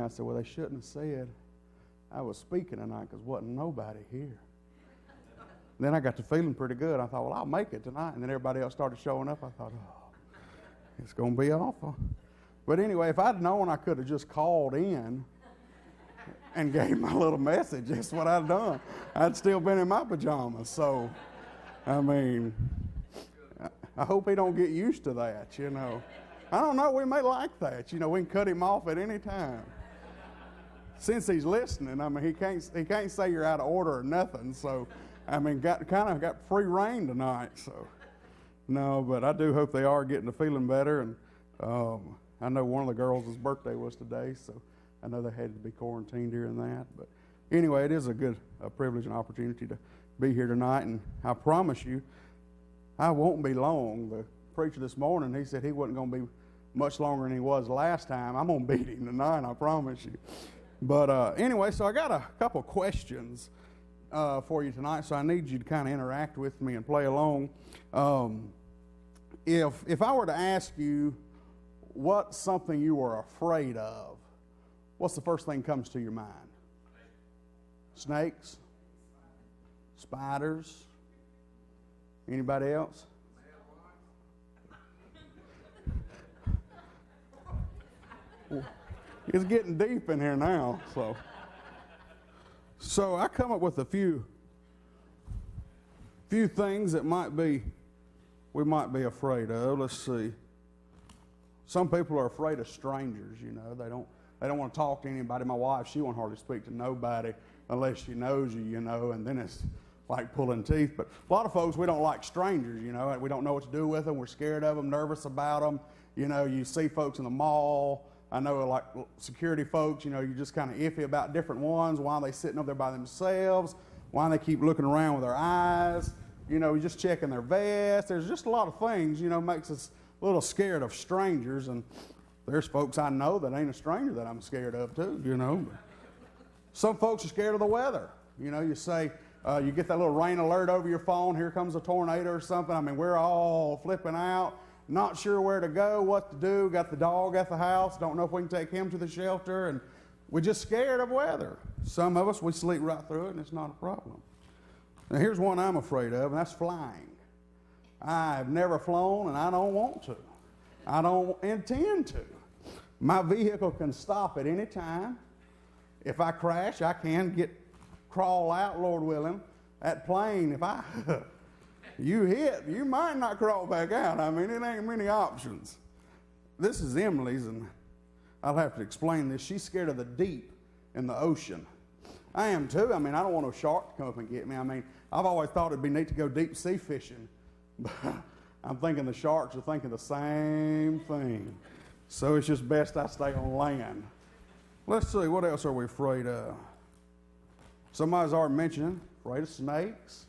I said, well, they shouldn't have said I was speaking tonight because wasn't nobody here. Then I got to feeling pretty good. I thought, well, I'll make it tonight. And then everybody else started showing up. I thought, oh, it's going to be awful. But anyway, if I'd known I could have just called in and gave my little message, that's what I'd done. I'd still been in my pajamas. So, I mean, I hope he don't get used to that, you know. I don't know, we may like that. You know, we can cut him off at any time. Since he's listening, I mean, he can't say you're out of order or nothing. So, I mean, got free reign tonight. So, no, but I do hope they are getting to feeling better. And I know one of the girls' birthday was today, so I know they had to be quarantined during that. But anyway, it is a privilege and opportunity to be here tonight. And I promise you, I won't be long. The preacher this morning, he said he wasn't going to be much longer than he was last time. I'm going to beat him tonight, I promise you. But anyway, so I got a couple questions for you tonight, so I need you to kind of interact with me and play along. If I were to ask you what's something you were afraid of, what's the first thing that comes to your mind? Snakes? Spiders? Anybody else? It's getting deep in here now, so I come up with a few things that we might be afraid of. Let's see. Some people are afraid of strangers. You know, they don't want to talk to anybody. My wife, she won't hardly speak to nobody unless she knows you. You know, and then it's like pulling teeth. But a lot of folks, we don't like strangers. You know, we don't know what to do with them. We're scared of them, nervous about them. You know, you see folks in the mall. I know, like security folks, you know, you're just kind of iffy about different ones. Why are they sitting up there by themselves? Why do they keep looking around with their eyes? You know, just checking their vests. There's just a lot of things, you know, makes us a little scared of strangers. And there's folks I know that ain't a stranger that I'm scared of too, you know. Some folks are scared of the weather. You know, you say, you get that little rain alert over your phone, here comes a tornado or something. I mean, we're all flipping out. Not sure where to go, what to do, got the dog at the house, don't know if we can take him to the shelter, and we're just scared of weather. Some of us, we sleep right through it, and it's not a problem. Now, here's one I'm afraid of, and that's flying. I've never flown, and I don't want to. I don't intend to. My vehicle can stop at any time. If I crash, I can crawl out, Lord willing. That plane, if you hit, you might not crawl back out. I mean, it ain't many options. This is Emily's, and I'll have to explain this. She's scared of the deep in the ocean. I am too. I mean, I don't want no shark to come up and get me. I mean, I've always thought it'd be neat to go deep sea fishing, but I'm thinking the sharks are thinking the same thing. So it's just best I stay on land. Let's see, what else are we afraid of? Somebody's already mentioned, afraid of snakes.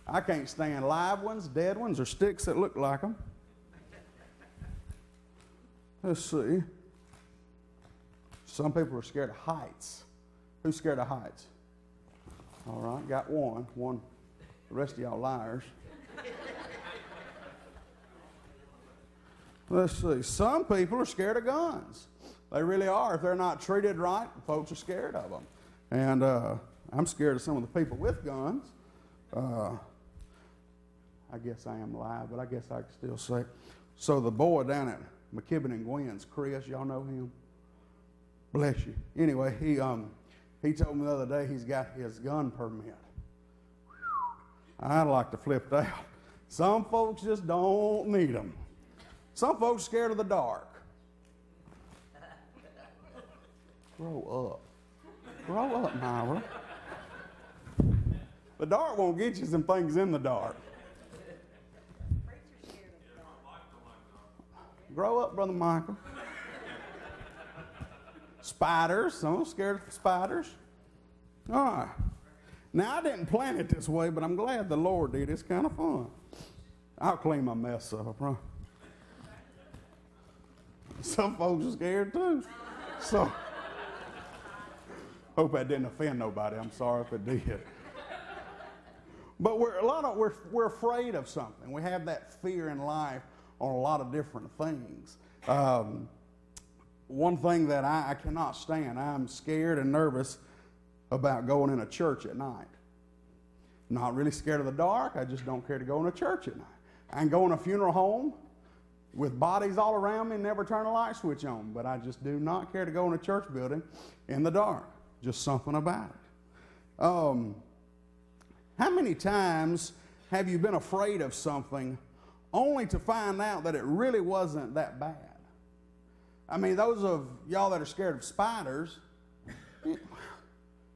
I can't stand live ones, dead ones, or sticks that look like them. Let's see. Some people are scared of heights. Who's scared of heights? All right, got one. The rest of y'all liars. Let's see. Some people are scared of guns. They really are. If they're not treated right, folks are scared of them. And I'm scared of some of the people with guns. I guess I am live, but I guess I can still say. So the boy down at McKibben and Gwynn's, Chris, y'all know him? Bless you. Anyway, he told me the other day he's got his gun permit. I'd like to flip out. Some folks just don't need them. Some folks are scared of the dark. Grow up. Grow up, Myra. The dark won't get you some things in the dark. Grow up, Brother Michael. Spiders. Some are scared of spiders. All right. Now, I didn't plan it this way, but I'm glad the Lord did. It's kind of fun. I'll clean my mess up, I promise. Some folks are scared too. So, hope that didn't offend nobody. I'm sorry if it did. But we're afraid of something. We have that fear in life on a lot of different things. one thing that I cannot stand, I'm scared and nervous about going in a church at night. Not really scared of the dark, I just don't care to go in a church at night. I can go in a funeral home with bodies all around me and never turn a light switch on, but I just do not care to go in a church building in the dark. Just something about it. How many times have you been afraid of something only to find out that it really wasn't that bad? I mean, those of y'all that are scared of spiders,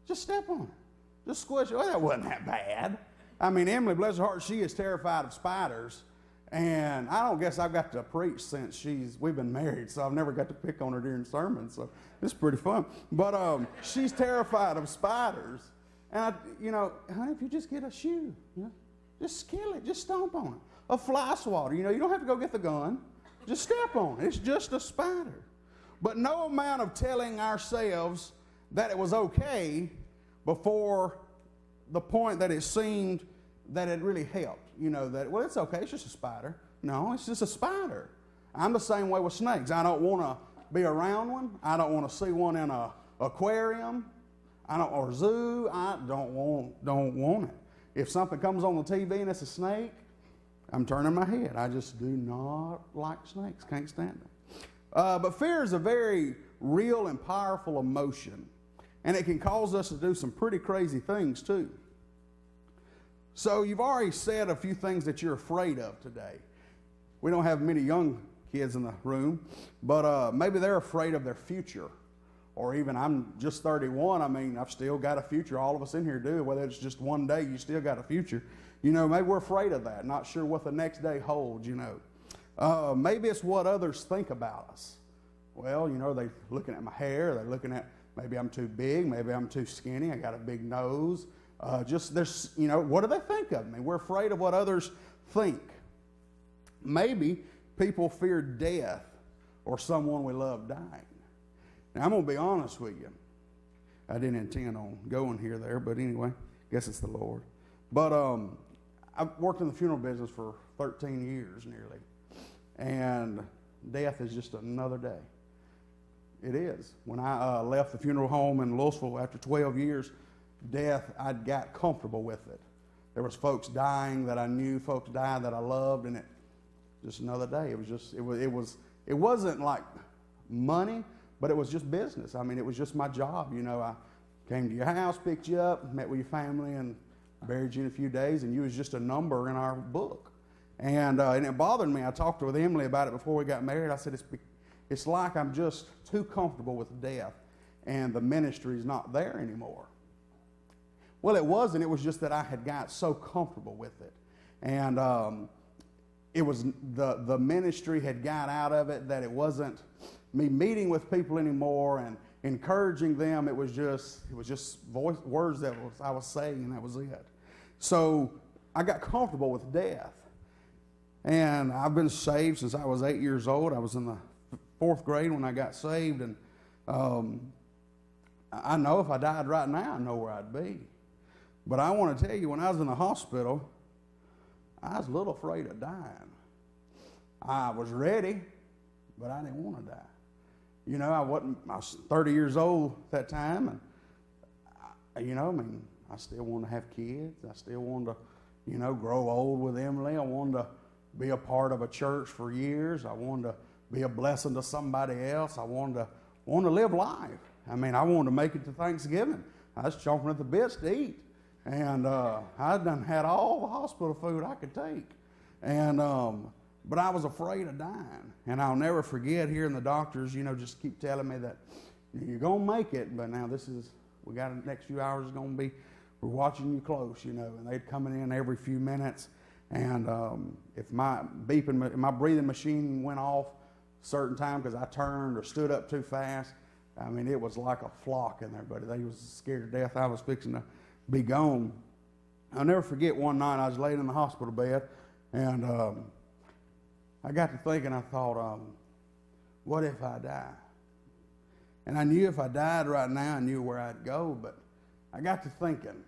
just step on it. Just squish it. Well, that wasn't that bad. I mean, Emily, bless her heart, she is terrified of spiders. And I don't guess I've got to preach since we've been married, so I've never got to pick on her during sermons, so it's pretty fun. But she's terrified of spiders. And, honey, if you just get a shoe, just kill it, just stomp on it. A fly swatter, you don't have to go get the gun. Just step on it. It's just a spider. But no amount of telling ourselves that it was okay before the point that it seemed that it really helped. That, well, it's okay, it's just a spider. No, it's just a spider. I'm the same way with snakes. I don't want to be around one. I don't want to see one in an aquarium or zoo. I don't want it. If something comes on the TV and it's a snake, I'm turning my head. I just do not like snakes. Can't stand them. But fear is a very real and powerful emotion, and it can cause us to do some pretty crazy things too. So you've already said a few things that you're afraid of today. We don't have many young kids in the room, but maybe they're afraid of their future. Or even, I'm just 31, I mean, I've still got a future. All of us in here do. Whether it's just one day, you still got a future. Maybe we're afraid of that, not sure what the next day holds, Maybe it's what others think about us. Well, they're looking at my hair, they're looking at maybe I'm too big, maybe I'm too skinny, I got a big nose. What do they think of me? We're afraid of what others think. Maybe people fear death or someone we love dying. Now, I'm going to be honest with you. I didn't intend on going there, but anyway, guess it's the Lord. But I've worked in the funeral business for 13 years nearly, and death is just another day. It is. When I left the funeral home in Louisville after 12 years, death, I got comfortable with it. There was folks dying that I knew, folks died that I loved, and it just another day. It wasn't like money, but it was just business. I mean, it was just my job. I came to your house, picked you up, met with your family, and buried you in a few days, and you was just a number in our book. And it bothered me. I talked with Emily about it before we got married. I said, it's like I'm just too comfortable with death, and the ministry's not there anymore. Well, it wasn't. It was just that I had got so comfortable with it. And it was the ministry had got out of it, that it wasn't me meeting with people anymore and encouraging them. It was just words that I was saying, and that was it. So I got comfortable with death. And I've been saved since I was 8 years old. I was in the 4th grade when I got saved, and I know if I died right now, I know where I'd be. But I want to tell you, when I was in the hospital, I was a little afraid of dying. I was ready, but I didn't want to die. I was 30 years old at that time, and I still wanted to have kids. I still wanted to, grow old with Emily. I wanted to be a part of a church for years. I wanted to be a blessing to somebody else. I wanted to live life. I wanted to make it to Thanksgiving. I was chomping at the bits to eat. And I done had all the hospital food I could take. And but I was afraid of dying. And I'll never forget hearing the doctors, just keep telling me that you're going to make it, but now we got the next few hours is going to be, we're watching you close, and they'd come in every few minutes. And if my breathing machine went off a certain time because I turned or stood up too fast, it was like a flock in there, buddy. They was scared to death I was fixing to be gone. I'll never forget one night I was laying in the hospital bed, and I got to thinking, I thought, what if I die? And I knew if I died right now, I knew where I'd go, but I got to thinking,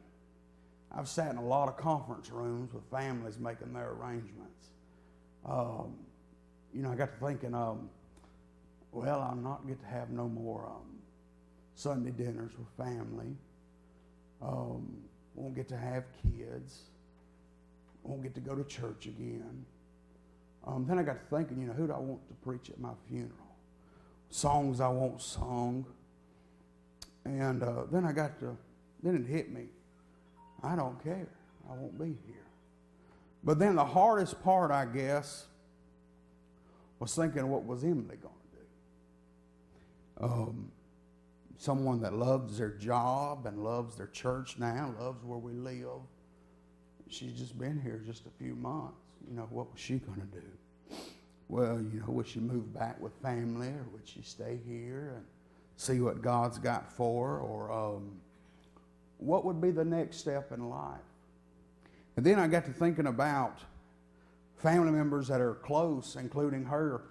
I've sat in a lot of conference rooms with families making their arrangements. I got to thinking, well, I'll not get to have no more Sunday dinners with family. Won't get to have kids. Won't get to go to church again. Then I got to thinking, who do I want to preach at my funeral? Songs I want sung. And then it hit me. I don't care. I won't be here. But then the hardest part, I guess, was thinking, what was Emily going to do? Someone that loves their job and loves their church now, loves where we live. She's just been here just a few months. What was she going to do? Well, would she move back with family, or would she stay here and see what God's got for her? Or what would be the next step in life? And then I got to thinking about family members that are close, including her.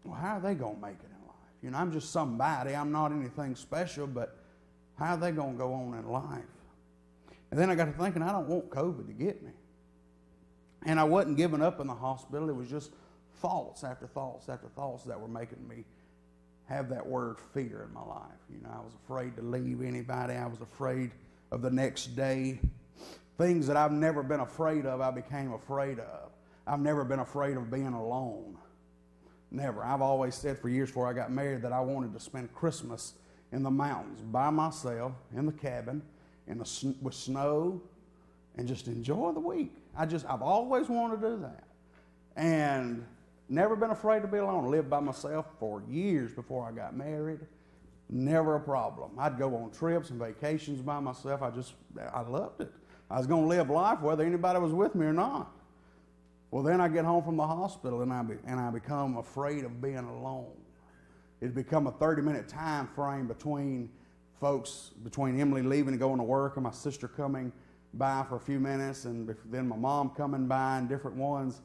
Well, how are they going to make it in life? I'm just somebody. I'm not anything special, but how are they going to go on in life? And then I got to thinking, I don't want COVID to get me. And I wasn't giving up in the hospital. It was just thoughts after thoughts after thoughts that were making me have that word fear in my life. I was afraid to leave anybody. I was afraid of the next day. Things that I've never been afraid of, I became afraid of. I've never been afraid of being alone. Never. I've always said for years before I got married that I wanted to spend Christmas in the mountains by myself in the cabin with snow and just enjoy the week. I've always wanted to do that. And never been afraid to be alone. Lived by myself for years before I got married. Never a problem. I'd go on trips and vacations by myself. I loved it. I was going to live life whether anybody was with me or not. Well, then I get home from the hospital and I become afraid of being alone. It's become a 30-minute time frame between Emily leaving and going to work and my sister coming by for a few minutes, and then my mom coming by, and different ones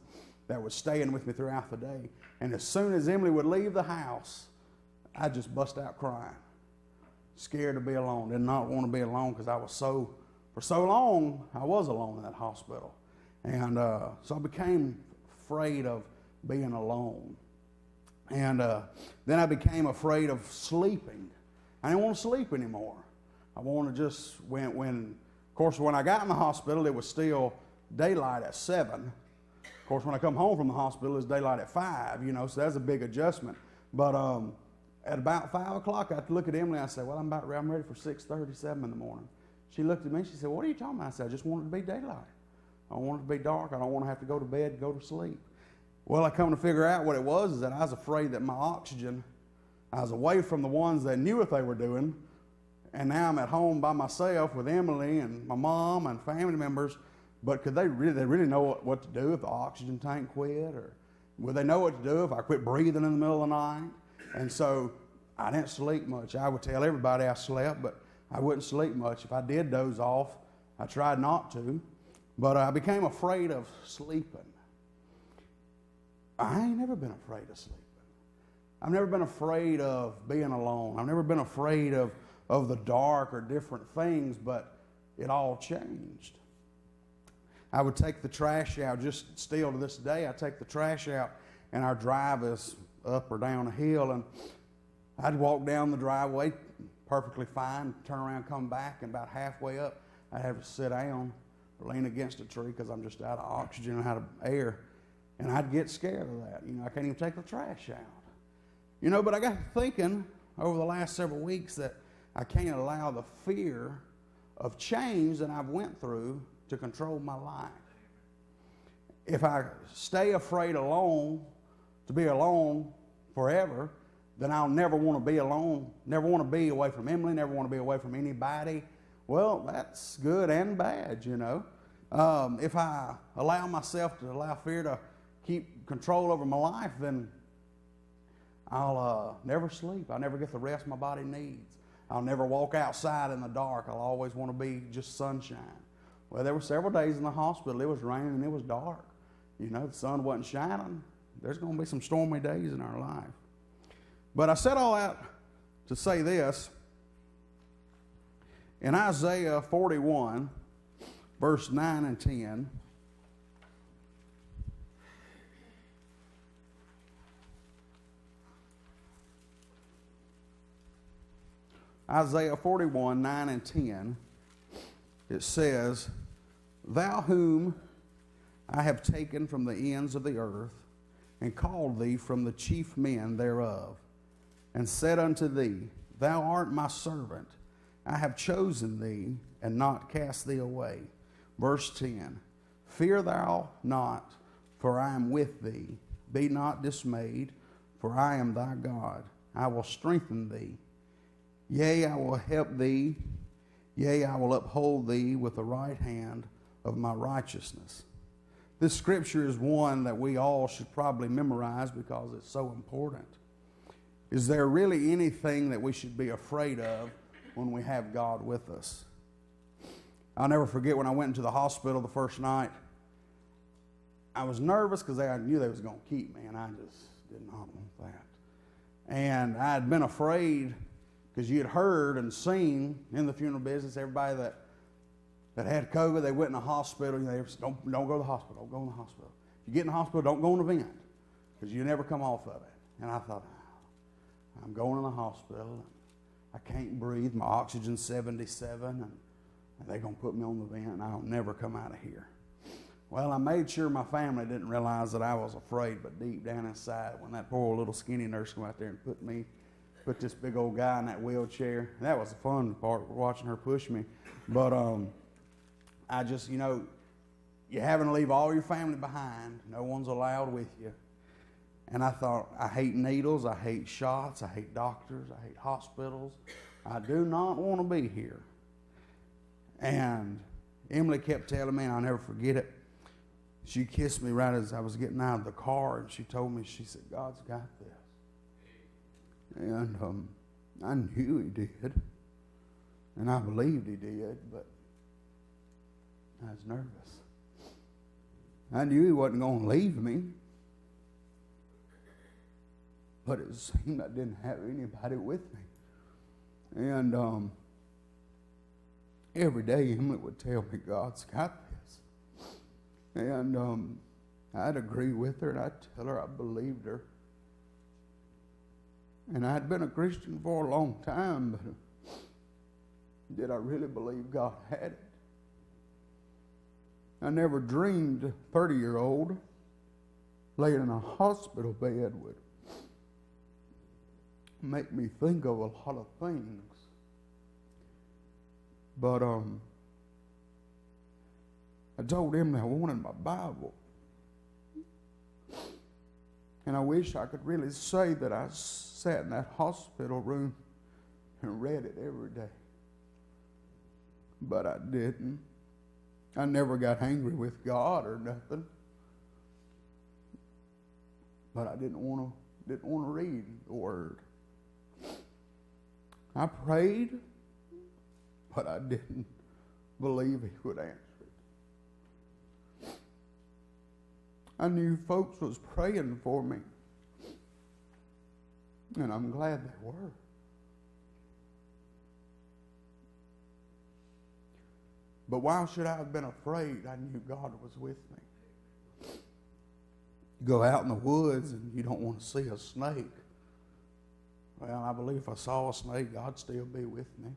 that was staying with me throughout the day. And as soon as Emily would leave the house, I'd just bust out crying. Scared to be alone. Did not want to be alone because for so long, I was alone in that hospital. And so I became afraid of being alone. And then I became afraid of sleeping. I didn't want to sleep anymore. I wanted to just, when I got in the hospital, it was still daylight at 7. Of course, when I come home from the hospital, it's daylight at 5, so that's a big adjustment. But at about 5 o'clock, I had to look at Emily and I said, well, I'm ready for 6:37 in the morning. She looked at me and she said, what are you talking about? I said, I just want it to be daylight. I don't want it to be dark. I don't want to have to go to bed and go to sleep. Well, I come to figure out what it was is that I was afraid that my oxygen, I was away from the ones that knew what they were doing, and now I'm at home by myself with Emily and my mom and family members, but could they really know what to do if the oxygen tank quit, or would they know what to do if I quit breathing in the middle of the night? And so I didn't sleep much. I would tell everybody I slept, but I wouldn't sleep much. If I did doze off, I tried not to, but I became afraid of sleeping. I ain't never been afraid of sleeping. I've never been afraid of being alone. I've never been afraid of the dark or different things, but it all changed. I would take the trash out, just still to this day, I take the trash out, and our drive is up or down a hill, and I'd walk down the driveway perfectly fine, turn around, come back, and about halfway up, I'd have to sit down or lean against a tree because I'm just out of oxygen and out of air, and I'd get scared of that. I can't even take the trash out. But I got to thinking over the last several weeks that I can't allow the fear of change that I've went through to control my life. If I stay afraid to be alone forever, then I'll never want to be alone, never want to be away from Emily, never want to be away from anybody. Well, that's good and bad, If I allow fear to keep control over my life, then I'll never sleep. I'll never get the rest my body needs. I'll never walk outside in the dark. I'll always want to be just sunshine. Well, there were several days in the hospital. It was raining and it was dark. The sun wasn't shining. There's going to be some stormy days in our life. But I said all that to say this. In Isaiah 41, verse 9 and 10, Isaiah 41, 9 and 10, it says, Thou whom I have taken from the ends of the earth, and called thee from the chief men thereof, and said unto thee, Thou art my servant. I have chosen thee, and not cast thee away. Verse 10, Fear thou not, for I am with thee. Be not dismayed, for I am thy God. I will strengthen thee. Yea, I will help thee. Yea, I will uphold thee with the right hand of my righteousness. This scripture is one that we all should probably memorize because it's so important. Is there really anything that we should be afraid of when we have God with us? I'll never forget when I went into the hospital the first night. I was nervous because I knew they was going to keep me, and I just did not want that. And I had been afraid because you had heard and seen in the funeral business, everybody that had COVID, they went in the hospital. They said, don't go to the hospital. Don't go in the hospital. If you get in the hospital, don't go in the vent because you never come off of it. And I thought, I'm going in the hospital. I can't breathe. My oxygen's 77, and they're going to put me on the vent, and I'll never come out of here. Well, I made sure my family didn't realize that I was afraid, but deep down inside, when that poor little skinny nurse came out there and put this big old guy in that wheelchair, that was the fun part, watching her push me. But I just, you're having to leave all your family behind. No one's allowed with you. And I thought, I hate needles, I hate shots, I hate doctors, I hate hospitals. I do not want to be here. And Emily kept telling me, and I'll never forget it, she kissed me right as I was getting out of the car, and she told me, she said, God's got this. And I knew he did, and I believed he did, but I was nervous. I knew he wasn't going to leave me, but it seemed I didn't have anybody with me. And every day Emily would tell me, God's got this. And I'd agree with her, and I'd tell her I believed her. And I'd been a Christian for a long time, but did I really believe God had it? I never dreamed a 30-year-old laying in a hospital bed would make me think of a lot of things. But I told him that I wanted my Bible. And I wish I could really say that I sat in that hospital room and read it every day. But I didn't. I never got angry with God or nothing. But I didn't want to read the Word. I prayed, but I didn't believe he would answer it. I knew folks was praying for me, and I'm glad they were. But why should I have been afraid? I knew God was with me. You go out in the woods and you don't want to see a snake. Well, I believe if I saw a snake, God'd still be with me.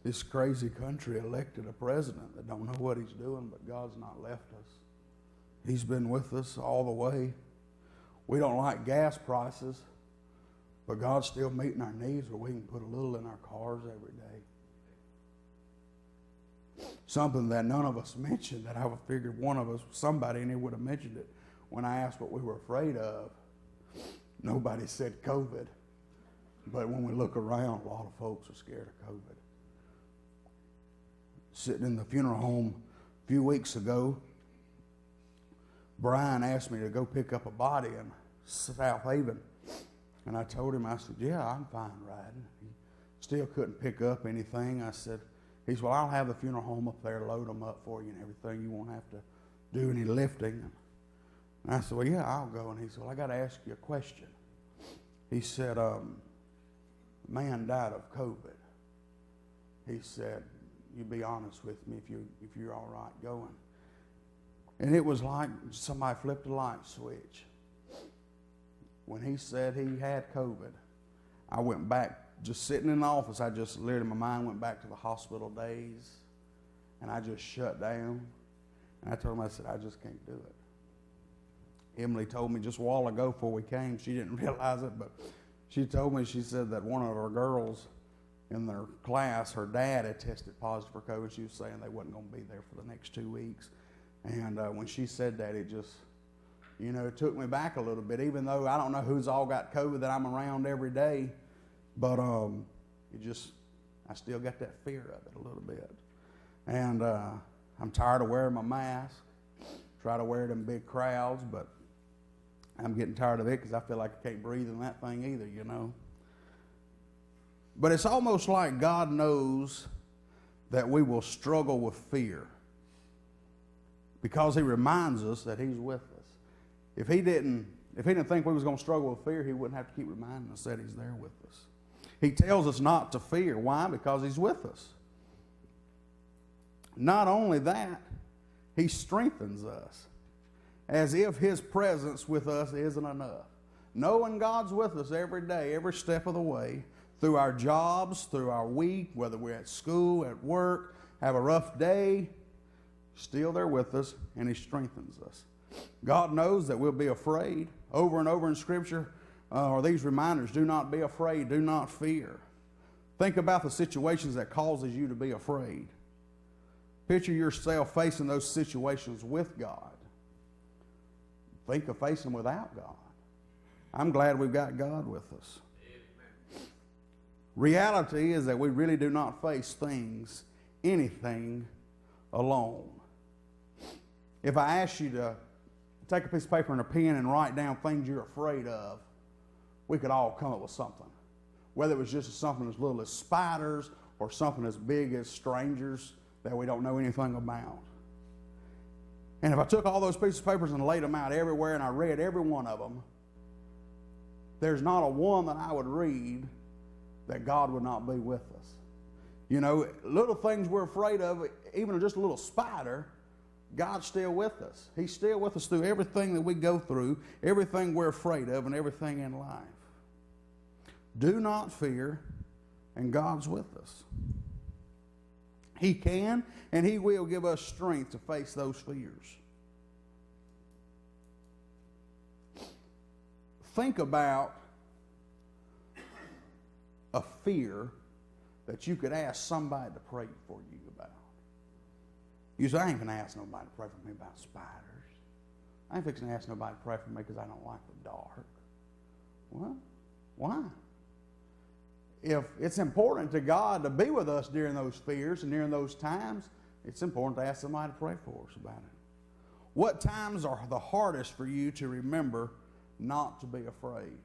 This crazy country elected a president that don't know what he's doing, but God's not left us. He's been with us all the way. We don't like gas prices, but God's still meeting our needs where we can put a little in our cars every day. Something that none of us mentioned that I figured one of us, somebody in here would have mentioned it when I asked what we were afraid of. Nobody said COVID. But when we look around, a lot of folks are scared of COVID. Sitting in the funeral home a few weeks ago, Brian asked me to go pick up a body in South Haven. And I told him, I said, yeah, I'm fine riding. He still couldn't pick up anything. I said, he said, well, I'll have the funeral home up there, load them up for you and everything. You won't have to do any lifting. And I said, well, yeah, I'll go. And he said, well, I got to ask you a question. He said, a man died of COVID. He said, you be honest with me if you're all right going. And it was like somebody flipped a light switch. When he said he had COVID, I went back, just sitting in the office, I just literally, my mind went back to the hospital days, and I just shut down. And I told him, I said, I just can't do it. Emily told me just a while ago before we came, she didn't realize it, but she told me, she said that one of her girls in their class, her dad had tested positive for COVID. She was saying they wasn't going to be there for the next 2 weeks. And when she said that, it just, it took me back a little bit, even though I don't know who's all got COVID that I'm around every day. But I still got that fear of it a little bit. And I'm tired of wearing my mask. Try to wear it in big crowds, but I'm getting tired of it because I feel like I can't breathe in that thing either, But it's almost like God knows that we will struggle with fear because He reminds us that He's with us. If He didn't think we was going to struggle with fear, He wouldn't have to keep reminding us that He's there with us. He tells us not to fear. Why? Because He's with us. Not only that, He strengthens us as if His presence with us isn't enough. Knowing God's with us every day, every step of the way, through our jobs, through our week, whether we're at school, at work, have a rough day, still there with us, and He strengthens us. God knows that we'll be afraid. Over and over in Scripture are these reminders: do not be afraid, do not fear. Think about the situations that causes you to be afraid. Picture yourself facing those situations with God. Think of facing them without God. I'm glad we've got God with us. Amen. Reality is that we really do not face anything alone. If I ask you to take a piece of paper and a pen and write down things you're afraid of, we could all come up with something. Whether it was just something as little as spiders or something as big as strangers that we don't know anything about. And if I took all those pieces of papers and laid them out everywhere and I read every one of them, there's not a one that I would read that God would not be with us. Little things we're afraid of, even just a little spider, God's still with us. He's still with us through everything that we go through, everything we're afraid of, and everything in life. Do not fear, and God's with us. He can and He will give us strength to face those fears. Think about a fear that you could ask somebody to pray for you about. You say, I ain't going to ask nobody to pray for me about spiders. I ain't fixing to ask nobody to pray for me because I don't like the dark. Well, why? If it's important to God to be with us during those fears and during those times, it's important to ask somebody to pray for us about it. What times are the hardest for you to remember not to be afraid?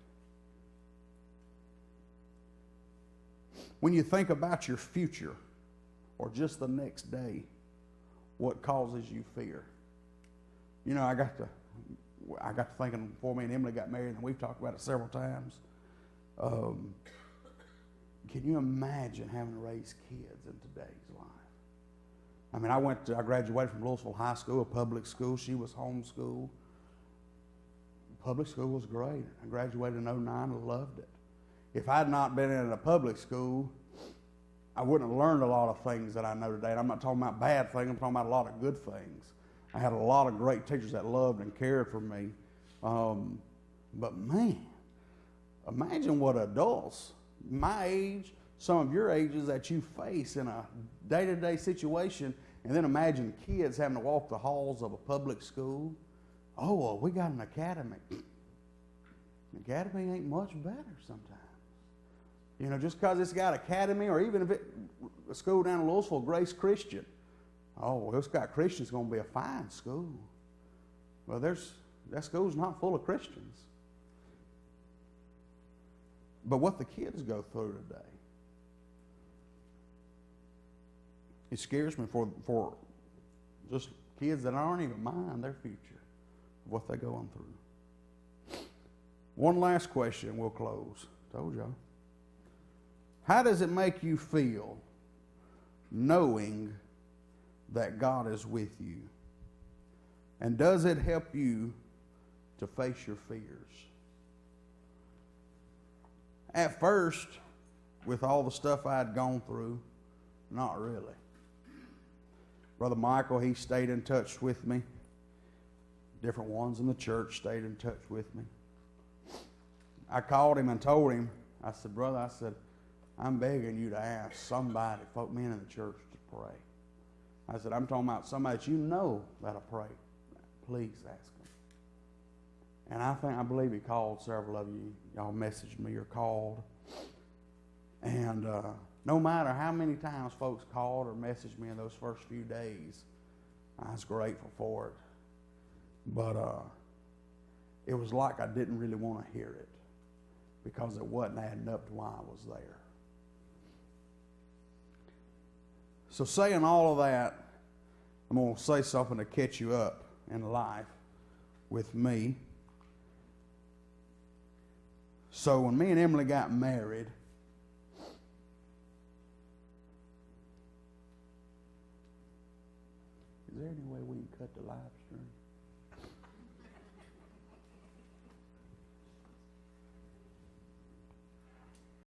When you think about your future or just the next day, what causes you fear? I got to thinking before me and Emily got married, and we've talked about it several times. Can you imagine having to raise kids in today's life? I mean, I graduated from Louisville High School, a public school. She was homeschooled. Public school was great. I graduated in 2009 and loved it. If I had not been in a public school, I wouldn't have learned a lot of things that I know today. And I'm not talking about bad things. I'm talking about a lot of good things. I had a lot of great teachers that loved and cared for me. But man, imagine what adults my age, some of your ages, that you face in a day-to-day situation, and then imagine kids having to walk the halls of a public school. Oh, well, we got an academy. The academy ain't much better sometimes. Just because it's got academy, or even if a school down in Louisville, Grace Christian. Oh, well, it's got Christians, going to be a fine school. Well, that school's not full of Christians. But what the kids go through today, it scares me for just kids that aren't even mind their future, what they're going through. One last question, we'll close. Told y'all. How does it make you feel knowing that God is with you? And does it help you to face your fears? At first, with all the stuff I had gone through, not really. Brother Michael, he stayed in touch with me. Different ones in the church stayed in touch with me. I called him and told him, I said, brother, I said, I'm begging you to ask somebody, folk men in the church, to pray. I said, I'm talking about somebody that you know that'll pray. Please ask them. And I believe he called several of you. Y'all messaged me or called. And no matter how many times folks called or messaged me in those first few days, I was grateful for it. But it was like I didn't really want to hear it because it wasn't adding up to why I was there. So saying all of that, I'm going to say something to catch you up in life with me. So when me and Emily got married, is there any way we can cut the live stream?